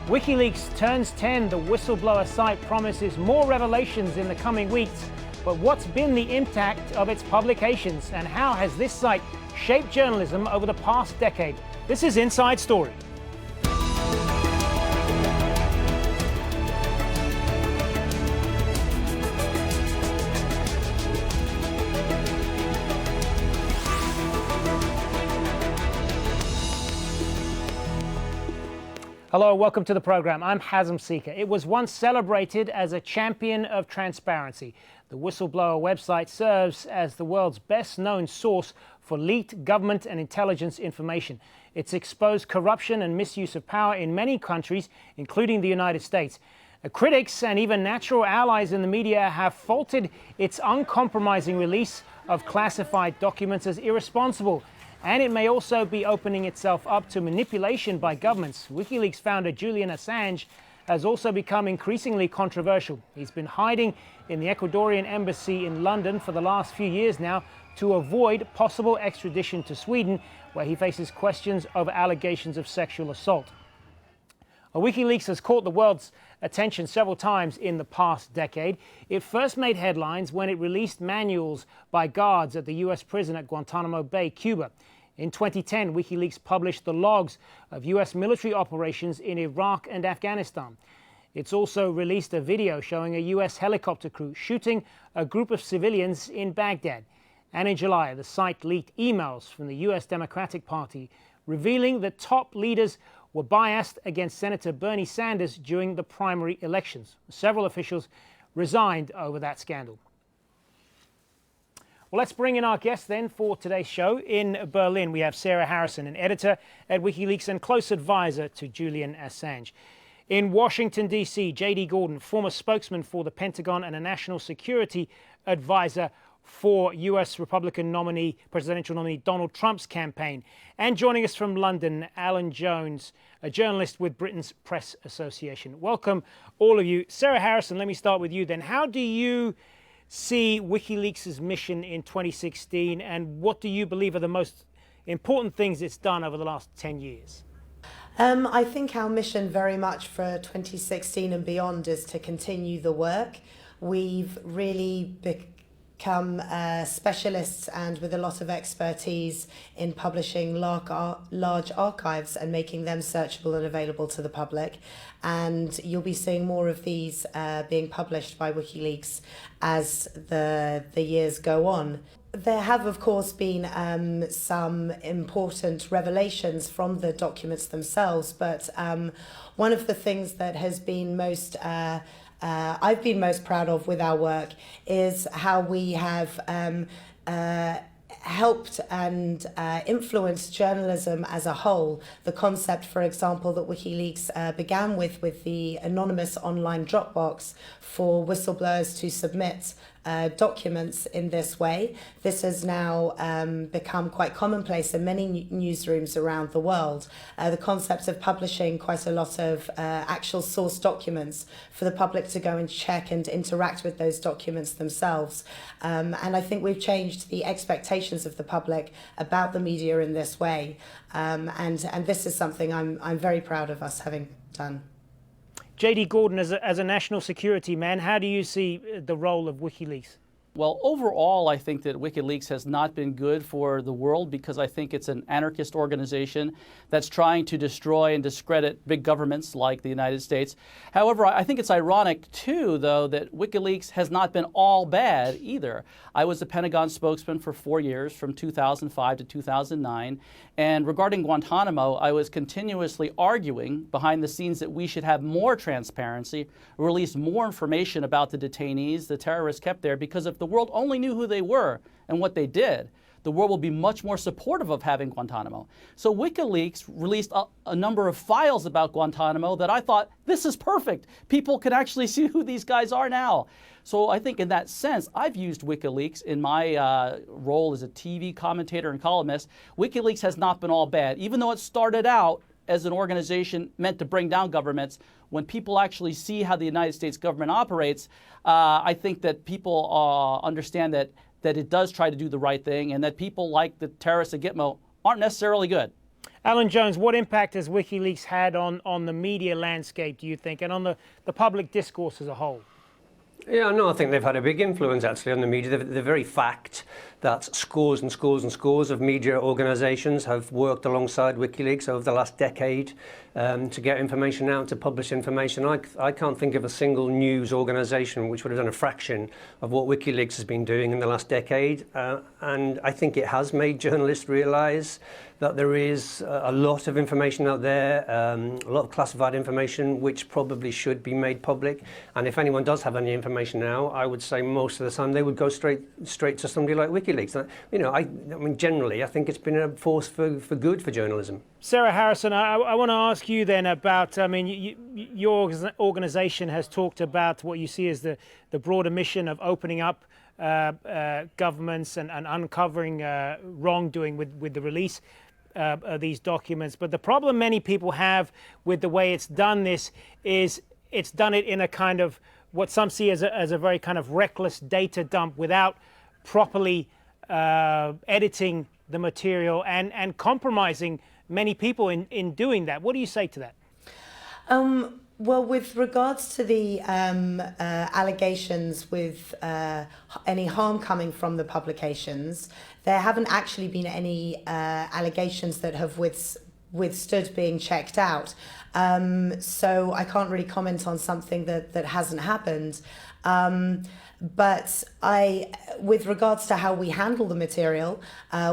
Wikileaks turns 10. The whistleblower site promises more revelations in the coming weeks. But what's been the impact of its publications, and how has this site shaped journalism over the past decade? This is Inside Story. Hello, welcome to the program. I'm Hazem Sika. It was once celebrated as a champion of transparency. The whistleblower website serves as the world's best-known source for leaked government and intelligence information. It's exposed corruption and misuse of power in many countries, including the United States. Critics and even natural allies in the media have faulted its uncompromising release of classified documents as irresponsible. And it may also be opening itself up to manipulation by governments. Wikileaks founder Julian Assange has also become increasingly controversial. He's been hiding in the Ecuadorian Embassy in London for the last few years now to avoid possible extradition to Sweden, where he faces questions over allegations of sexual assault. Wikileaks has caught the world's attention several times in the past decade. It first made headlines when it released manuals by guards at the U.S. prison at Guantanamo Bay, Cuba. In 2010, Wikileaks published the logs of U.S. military operations in Iraq and Afghanistan. It's also released a video showing a U.S. helicopter crew shooting a group of civilians in Baghdad. And in July, the site leaked emails from the U.S. Democratic Party revealing that top leaders were biased against Senator Bernie Sanders during the primary elections. Several officials resigned over that scandal. Well, let's bring in our guest then for today's show. In Berlin, we have Sarah Harrison, an editor at Wikileaks and close advisor to Julian Assange. In Washington, D.C., J.D. Gordon, former spokesman for the Pentagon and a national security advisor for U.S. Republican presidential nominee Donald Trump's campaign. And joining us from London, Alan Jones, a journalist with Britain's Press Association. Welcome, all of you. Sarah Harrison, let me start with you then. How do you see WikiLeaks' mission in 2016, and what do you believe are the most important things it's done over the last 10 years? I think our mission very much for 2016 and beyond is to continue the work. We've really become specialists and with a lot of expertise in publishing large archives and making them searchable and available to the public. And you'll be seeing more of these being published by WikiLeaks as the years go on. There have, of course, been some important revelations from the documents themselves, but one of the things that has been I've been most proud of with our work is how we have helped and influenced journalism as a whole. The concept, for example, that WikiLeaks began with the anonymous online Dropbox for whistleblowers to submit documents in this way. This has now become quite commonplace in many newsrooms around the world. The concept of publishing quite a lot of actual source documents for the public to go and check and interact with those documents themselves. And I think we've changed the expectations of the public about the media in this way. And this is something I'm very proud of us having done. J.D. Gordon, as a national security man, how do you see the role of WikiLeaks? Well, overall, I think that WikiLeaks has not been good for the world because I think it's an anarchist organization that's trying to destroy and discredit big governments like the United States. However, I think it's ironic, too, though, that WikiLeaks has not been all bad either. I was the Pentagon spokesman for 4 years, from 2005 to 2009. And regarding Guantanamo, I was continuously arguing behind the scenes that we should have more transparency, release more information about the detainees, the terrorists kept there, because if the world only knew who they were and what they did, the world will be much more supportive of having Guantanamo. So WikiLeaks released a number of files about Guantanamo that I thought, this is perfect. People can actually see who these guys are now. So I think in that sense, I've used WikiLeaks in my role as a TV commentator and columnist. WikiLeaks has not been all bad, even though it started out as an organization meant to bring down governments. When people actually see how the United States government operates, I think that people understand that it does try to do the right thing, and that people like the terrorists at Gitmo aren't necessarily good. Alan Jones, what impact has WikiLeaks had on the media landscape, do you think, and on the public discourse as a whole? Yeah, no, I think they've had a big influence actually on the media. The very fact that scores and scores and scores of media organisations have worked alongside WikiLeaks over the last decade to get information out, to publish information. I can't think of a single news organisation which would have done a fraction of what WikiLeaks has been doing in the last decade. And I think it has made journalists realise that there is a lot of information out there, a lot of classified information which probably should be made public. And if anyone does have any information now, I would say most of the time they would go straight to somebody like WikiLeaks. You know, I mean, generally, I think it's been a force for good for journalism. Sarah Harrison, I want to ask you then about, I mean, your organisation has talked about what you see as the broader mission of opening up governments and uncovering wrongdoing with the release these documents. But the problem many people have with the way it's done this is it's done it in a kind of what some see as a very kind of reckless data dump without properly editing the material and compromising many people in doing that. What do you say to that? Well, with regards to the allegations with any harm coming from the publications, there haven't actually been any allegations that have withstood being checked out. So I can't really comment on something that hasn't happened. But with regards to how we handle the material,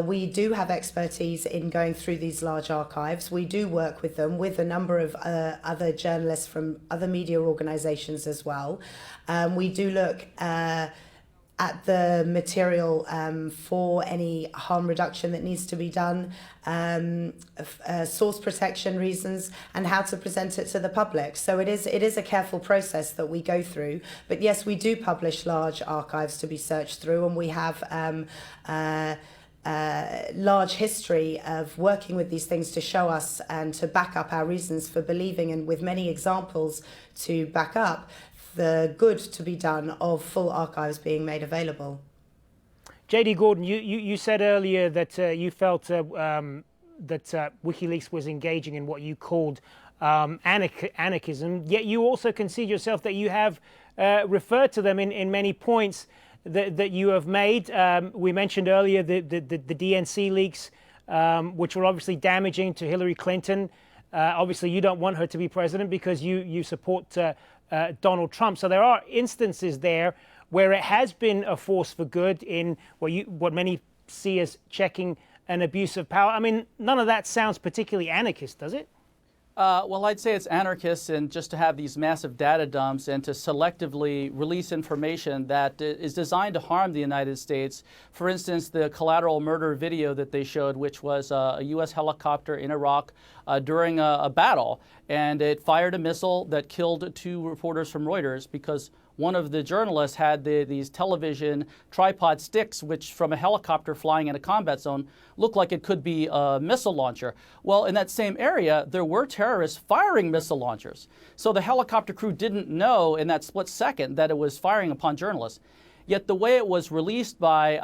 we do have expertise in going through these large archives. We do work with them, with a number of other journalists from other media organisations as well. We do look at the material for any harm reduction that needs to be done, source protection reasons, and how to present it to the public. So it is a careful process that we go through. But yes, we do publish large archives to be searched through, and we have large history of working with these things to show us and to back up our reasons for believing, and with many examples to back up the good to be done of full archives being made available. J.D. Gordon, you said earlier that you felt that WikiLeaks was engaging in what you called anarchism, yet you also concede yourself that you have referred to them in many points that you have made. We mentioned earlier the DNC leaks, which were obviously damaging to Hillary Clinton. Obviously, you don't want her to be president because you support Donald Trump. So there are instances there where it has been a force for good in what many see as checking an abuse of power. I mean, none of that sounds particularly anarchist, does it? Well, I'd say it's anarchist, and just to have these massive data dumps and to selectively release information that is designed to harm the United States. For instance, the collateral murder video that they showed, which was a U.S. helicopter in Iraq during a battle, and it fired a missile that killed 2 reporters from Reuters because one of the journalists had these television tripod sticks, which from a helicopter flying in a combat zone looked like it could be a missile launcher. Well, in that same area, there were terrorists firing missile launchers. So the helicopter crew didn't know in that split second that it was firing upon journalists. Yet the way it was released by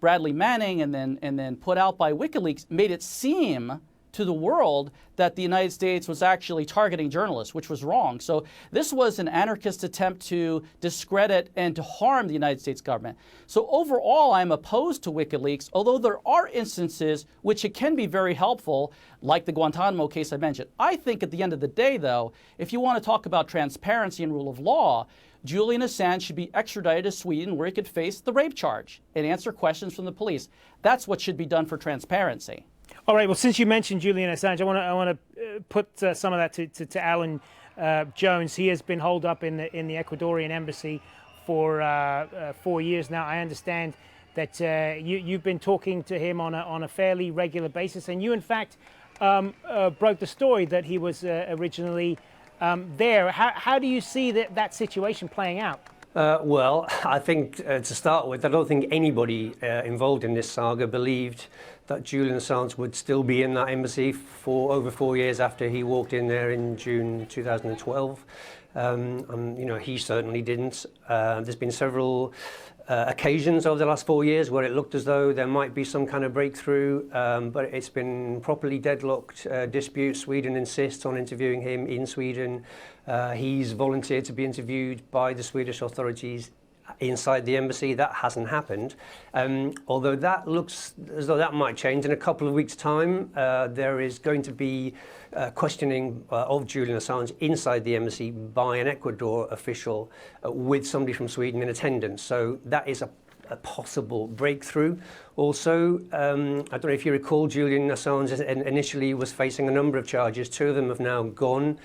Bradley Manning and then put out by WikiLeaks made it seem to the world that the United States was actually targeting journalists, which was wrong. So this was an anarchist attempt to discredit and to harm the United States government. So overall, I'm opposed to WikiLeaks, although there are instances which it can be very helpful, like the Guantanamo case I mentioned. I think at the end of the day, though, if you want to talk about transparency and rule of law, Julian Assange should be extradited to Sweden, where he could face the rape charge and answer questions from the police. That's what should be done for transparency. All right. Well, since you mentioned Julian Assange, I want to put some of that to Alan Jones. He has been holed up in the Ecuadorian Embassy for 4 years now. I understand that you've been talking to him on a fairly regular basis, and you, in fact, broke the story that he was originally there. How do you see that situation playing out? Well, I think to start with, I don't think anybody involved in this saga believed that Julian Assange would still be in that embassy for over 4 years after he walked in there in June 2012. And, you know, he certainly didn't. There's been several occasions over the last 4 years where it looked as though there might be some kind of breakthrough, but it's been properly deadlocked dispute. Sweden insists on interviewing him in Sweden. He's volunteered to be interviewed by the Swedish authorities inside the embassy. That hasn't happened. Although that looks as though that might change in a couple of weeks' time. There is going to be questioning of Julian Assange inside the embassy by an Ecuador official with somebody from Sweden in attendance. So that is a possible breakthrough. Also, I don't know if you recall, Julian Assange initially was facing a number of charges. 2 of them have now gone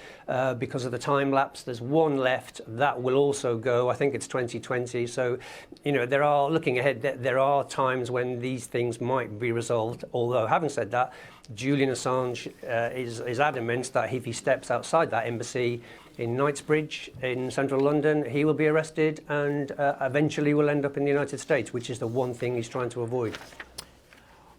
because of the time lapse. There's 1 left that will also go. I think it's 2020. So, you know, looking ahead, there are times when these things might be resolved. Although, having said that, Julian Assange is adamant that if he steps outside that embassy in Knightsbridge in central London, he will be arrested and eventually will end up in the United States, which is the one thing he's trying to avoid.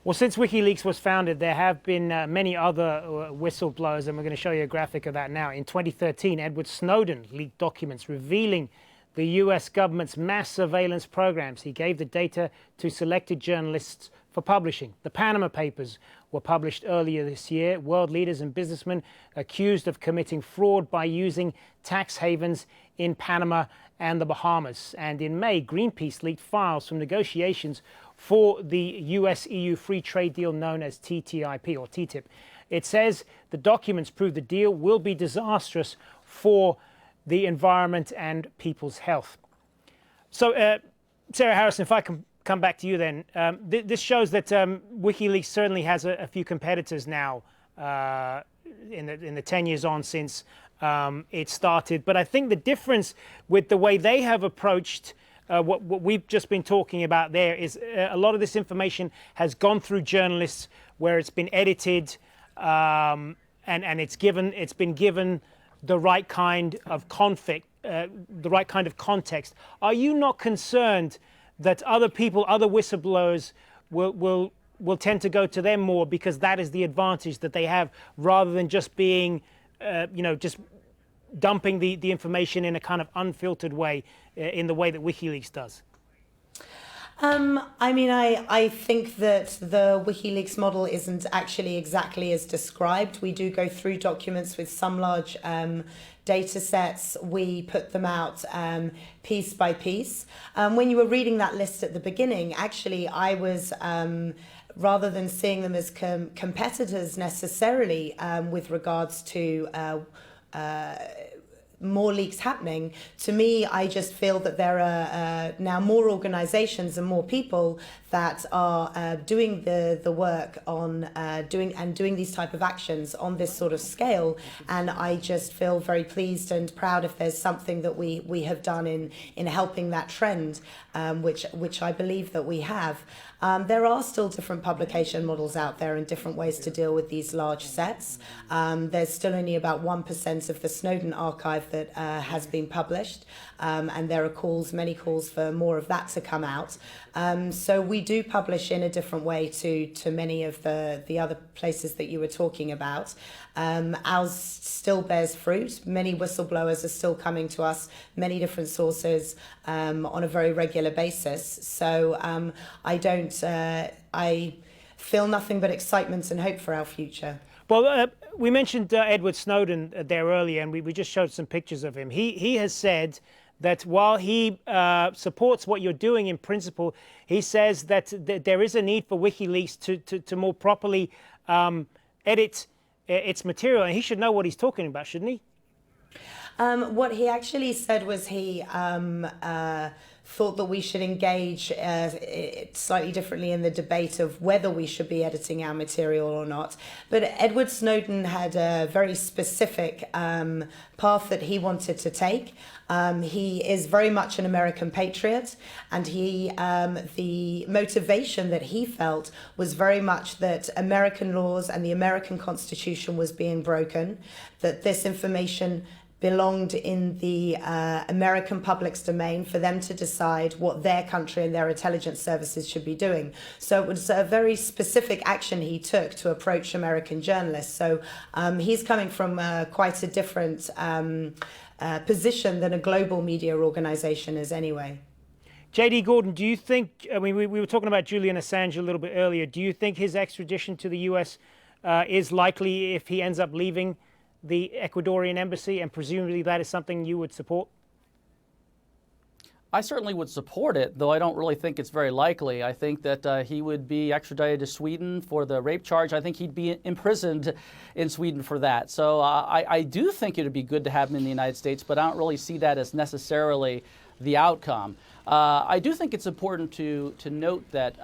Well, since WikiLeaks was founded, there have been many other whistleblowers, and we're going to show you a graphic of that now. In 2013, Edward Snowden leaked documents revealing the US government's mass surveillance programs. He gave the data to selected journalists for publishing. The Panama Papers were published earlier this year. World leaders and businessmen accused of committing fraud by using tax havens in Panama and the Bahamas. And in May, Greenpeace leaked files from negotiations for the US-EU free trade deal known as TTIP or TTIP. It says the documents prove the deal will be disastrous for the environment and people's health. So, Sarah Harrison, if I can come back to you then. This shows that WikiLeaks certainly has a few competitors now in the 10 years on since it started. But I think the difference with the way they have approached what we've just been talking about there is a lot of this information has gone through journalists where it's been edited and it's been given the right kind of conflict, the right kind of context. Are you not concerned that other people, other whistleblowers will tend to go to them more because that is the advantage that they have, rather than just being, just dumping the information in a kind of unfiltered way, in the way that WikiLeaks does? I think that the WikiLeaks model isn't actually exactly as described. We do go through documents with some large data sets. We put them out piece by piece. When you were reading that list at the beginning, actually, I was, rather than seeing them as competitors necessarily with regards to more leaks happening, to me, I just feel that there are now more organizations and more people that are doing the work on doing these type of actions on this sort of scale. And I just feel very pleased and proud if there's something that we have done in helping that trend, which I believe that we have. There are still different publication models out there and different ways to deal with these large sets. There's still only about 1% of the Snowden archive that has been published, and there are many calls for more of that to come out. So we do publish in a different way to many of the other places that you were talking about. Ours still bears fruit. Many whistleblowers are still coming to us, many different sources on a very regular basis. So I feel nothing but excitement and hope for our future. Well, we mentioned Edward Snowden there earlier, and we just showed some pictures of him. He has said that while he supports what you're doing in principle, he says that there is a need for WikiLeaks to more properly edit its material, and he should know what he's talking about, shouldn't he? What he actually said was he thought that we should engage slightly differently in the debate of whether we should be editing our material or not. But Edward Snowden had a very specific path that he wanted to take. He is very much an American patriot, and the motivation that he felt was very much that American laws and the American Constitution was being broken, that this information belonged in the American public's domain for them to decide what their country and their intelligence services should be doing. So it was a very specific action he took to approach American journalists. So he's coming from quite a different position than a global media organization is anyway. J.D. Gordon, do you think, I mean, we were talking about Julian Assange a little bit earlier, do you think his extradition to the U.S. Is likely if he ends up leaving the Ecuadorian embassy, and presumably that is something you would support? I certainly would support it, though I don't really think it's very likely. I think that he would be extradited to Sweden for the rape charge. I think he'd be imprisoned in Sweden for that. So I do think it would be good to have him in the United States, but I don't really see that as necessarily the outcome. I do think it's important to note that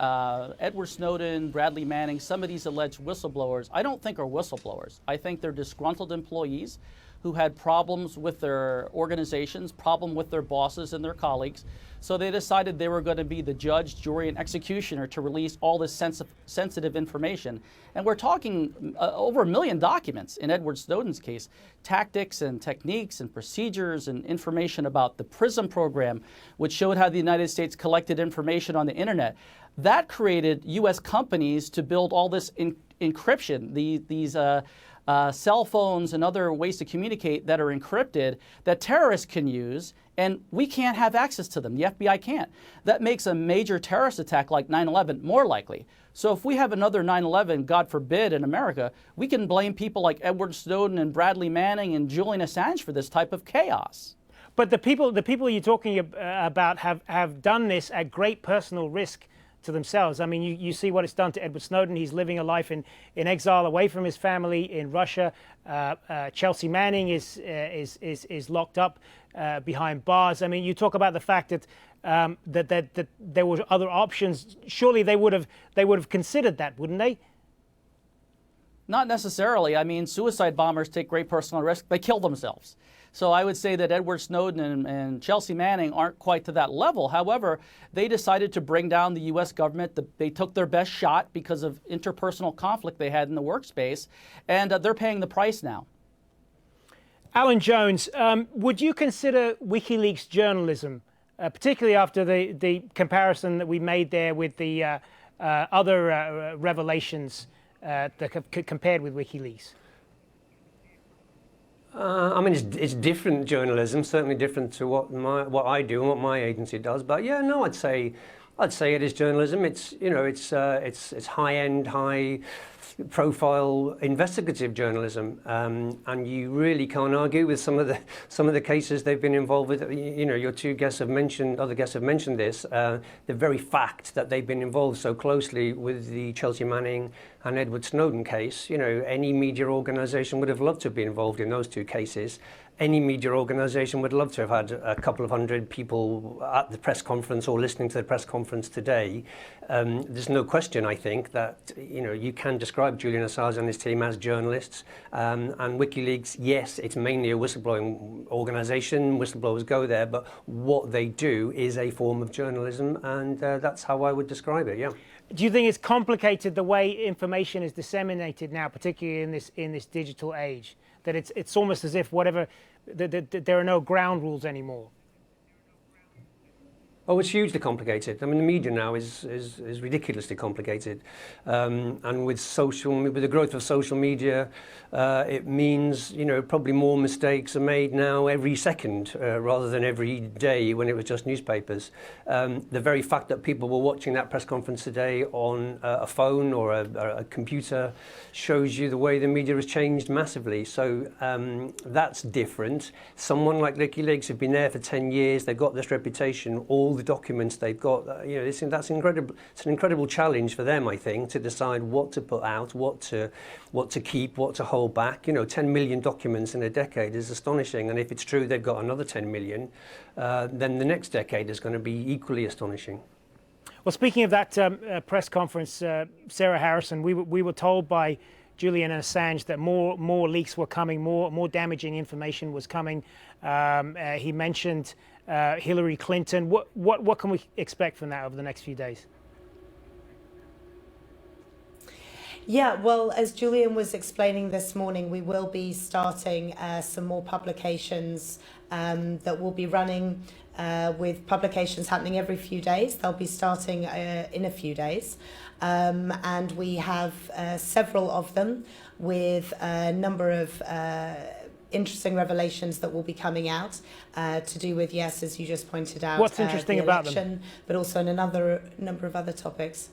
Edward Snowden, Bradley Manning, some of these alleged whistleblowers, I don't think are whistleblowers. I think they're disgruntled employees who had problems with their organizations, problem with their bosses and their colleagues. So they decided they were going to be the judge, jury, and executioner to release all this sensitive information. And we're talking over 1 million documents in Edward Snowden's case, tactics and techniques and procedures and information about the PRISM program, which showed how the United States collected information on the internet. That created U.S. companies to build all this encryption, these cell phones and other ways to communicate that are encrypted that terrorists can use, and we can't have access to them. The FBI can't. That makes a major terrorist attack like 9/11 more likely. So if we have another 9/11, God forbid, in America, we can blame people like Edward Snowden and Bradley Manning and Julian Assange for this type of chaos. But the people you're talking about have done this at great personal risk to themselves. I mean, you see what it's done to Edward Snowden. He's living a life in exile away from his family in Russia. Chelsea Manning is locked up behind bars. I mean, you talk about the fact that that there were other options. Surely they would have considered that, wouldn't they? Not necessarily. I mean, suicide bombers take great personal risk. They kill themselves. So I would say that Edward Snowden and Chelsea Manning aren't quite to that level. However, they decided to bring down the U.S. government. They took their best shot because of interpersonal conflict they had in the workspace, and they're paying the price now. Alan Jones, would you consider WikiLeaks journalism, particularly after the comparison that we made there with the other revelations that compared with WikiLeaks? I mean, it's different journalism, certainly different to what I do and what my agency does. But yeah, no, I'd say it is journalism. It's it's high-end, high-profile investigative journalism, and you really can't argue with some of the cases they've been involved with. You know, your other guests have mentioned this. The very fact that they've been involved so closely with the Chelsea Manning and Edward Snowden case, you know, any media organisation would have loved to be involved in those two cases. Any media organisation would love to have had a couple of hundred people at the press conference or listening to the press conference today. There's no question, I think, that you can describe Julian Assange and his team as journalists. And WikiLeaks, yes, it's mainly a whistleblowing organisation. Whistleblowers go there, but what they do is a form of journalism, and that's how I would describe it. Yeah. Do you think it's complicated the way information is disseminated now, particularly in this digital age? That it's almost as if there are no ground rules anymore. Oh, it's hugely complicated. I mean, the media now is ridiculously complicated, and with the growth of social media, it means probably more mistakes are made now every second rather than every day when it was just newspapers. The very fact that people were watching that press conference today on a phone or a computer shows you the way the media has changed massively. So that's different. Someone like WikiLeaks have been there for 10 years. They've got this reputation. All the documents they've got, that's incredible. It's an incredible challenge for them, I think, to decide what to put out, what to keep, what to hold back. 10 million documents in a decade is astonishing, and if it's true they've got another 10 million, then the next decade is going to be equally astonishing. Well, speaking of that press conference, Sarah Harrison, we were told by Julian Assange that more leaks were coming, more damaging information was coming. He mentioned Hillary Clinton. What can we expect from that over the next few days? Yeah, well, as Julian was explaining this morning, we will be starting some more publications that will be running with publications happening every few days. They'll be starting in a few days. And we have several of them with a number of interesting revelations that will be coming out to do with, yes, as you just pointed out, what's interesting the about election, them? but also in another number of other topics.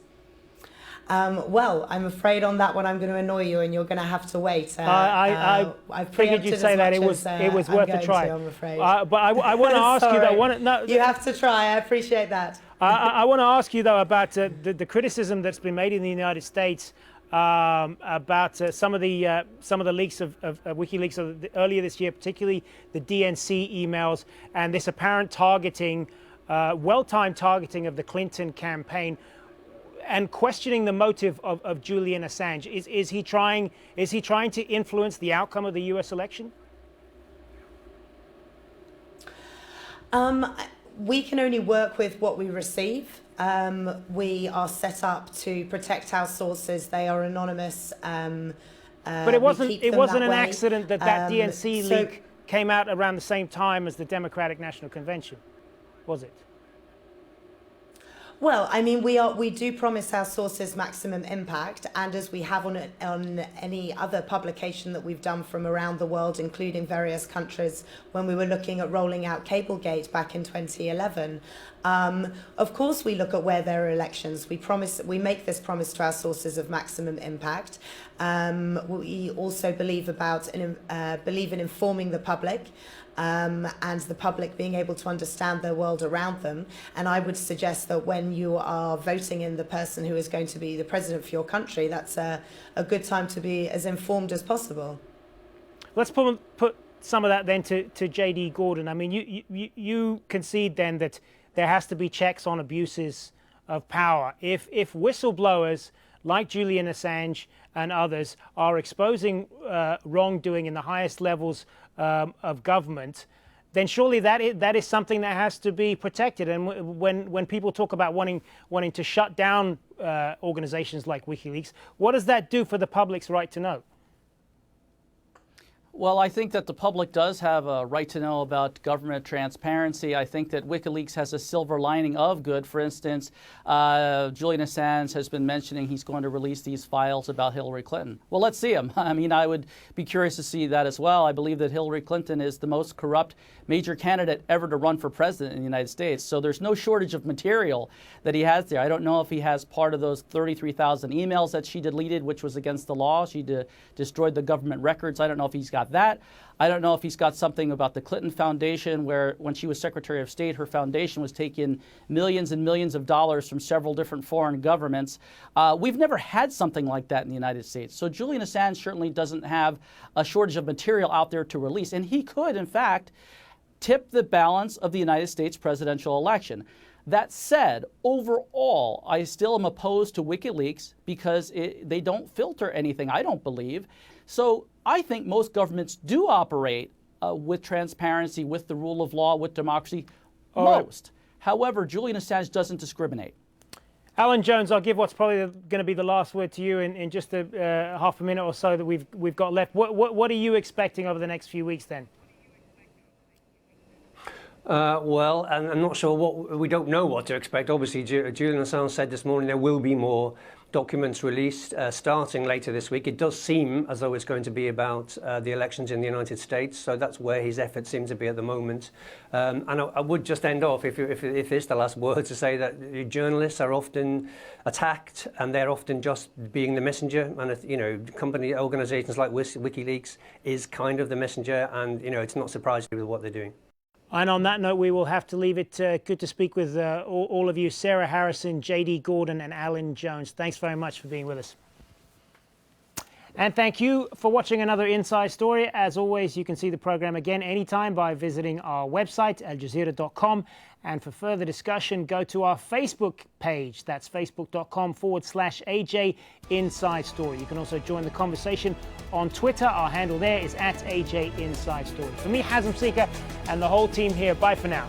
Well, I'm afraid on that one I'm going to annoy you, and you're going to have to wait. I figured you'd say that it was worth a try. I'm afraid. But I want to ask you though. You have to try. I appreciate that. I want to ask you though about the criticism that's been made in the United States about some of the leaks of WikiLeaks earlier this year, particularly the DNC emails and this apparent targeting, well-timed targeting of the Clinton campaign, and questioning the motive of Julian Assange. Is he trying to influence the outcome of the U.S. election? We can only work with what we receive. We are set up to protect our sources. They are anonymous. But it wasn't an accident that DNC leak came out around the same time as the Democratic National Convention, was it? Well, I mean, we do promise our sources maximum impact, and as we have on any other publication that we've done from around the world, including various countries, when we were looking at rolling out Cablegate back in 2011, of course we look at where there are elections. We make this promise to our sources of maximum impact. We also believe in informing the public. And the public being able to understand their world around them. And I would suggest that when you are voting in the person who is going to be the president for your country, that's a good time to be as informed as possible. Let's put some of that then to J.D. Gordon. I mean, you concede then that there has to be checks on abuses of power. If whistleblowers like Julian Assange and others are exposing wrongdoing in the highest levels of government, then surely that is something that has to be protected. And when people talk about wanting to shut down organizations like WikiLeaks, what does that do for the public's right to know? Well, I think that the public does have a right to know about government transparency. I think that WikiLeaks has a silver lining of good. For instance, Julian Assange has been mentioning he's going to release these files about Hillary Clinton. Well, let's see them. I mean, I would be curious to see that as well. I believe that Hillary Clinton is the most corrupt major candidate ever to run for president in the United States. So there's no shortage of material that he has there. I don't know if he has part of those 33,000 emails that she deleted, which was against the law. She destroyed the government records. I don't know if he's got that. I don't know if he's got something about the Clinton Foundation, where when she was Secretary of State, her foundation was taking millions and millions of dollars from several different foreign governments. We've never had something like that in the United States. So Julian Assange certainly doesn't have a shortage of material out there to release. And he could, in fact, tip the balance of the United States presidential election. That said, overall, I still am opposed to WikiLeaks because they don't filter anything, I don't believe. So I think most governments do operate with transparency, with the rule of law, with democracy, most. However, Julian Assange doesn't discriminate. Alan Jones, I'll give what's probably going to be the last word to you in just a half a minute or so that we've got left. What are you expecting over the next few weeks then? Well, I'm not sure we don't know what to expect. Obviously, Julian Assange said this morning there will be more documents released starting later this week. It does seem as though it's going to be about the elections in the United States, so that's where his efforts seem to be at the moment. And I would just end off, if it's the last word, to say that journalists are often attacked, and they're often just being the messenger. And company organisations like WikiLeaks is kind of the messenger, and it's not surprising with what they're doing. And on that note, we will have to leave it. Good to speak with all of you, Sarah Harrison, J.D. Gordon, and Alan Jones. Thanks very much for being with us. And thank you for watching another Inside Story. As always, you can see the program again anytime by visiting our website, aljazeera.com. And for further discussion, go to our Facebook page. That's facebook.com/AJ Inside Story. You can also join the conversation on Twitter. Our handle there is @AJ Inside Story. For me, Hazem Sika, and the whole team here, bye for now.